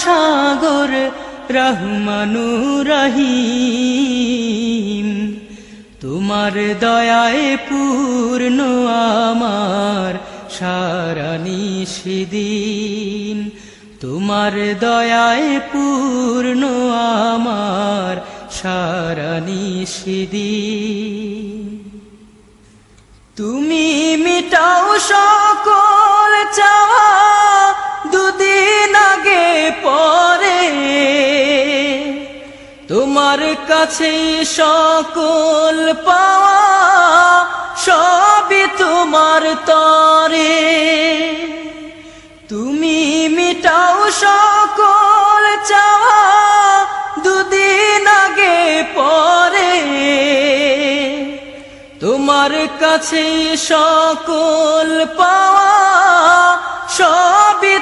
সাগর রহমানুর রহিম। তোমার দয়ায় পূর্ণ আমার সারা নিশিদিন, তোমার দয়ায় পূর্ণ আমার সারা নিশিদিন। তুমি মিটাও সকল চাওয়া দুদিন আগে পরে, তোমার কাছে সকল পাওয়া সবই তোমার তরে। তুমি মিটাও সকল চাওয়া দুদিন আগে পরে, তোমার কাছে সকল পাওয়া সবই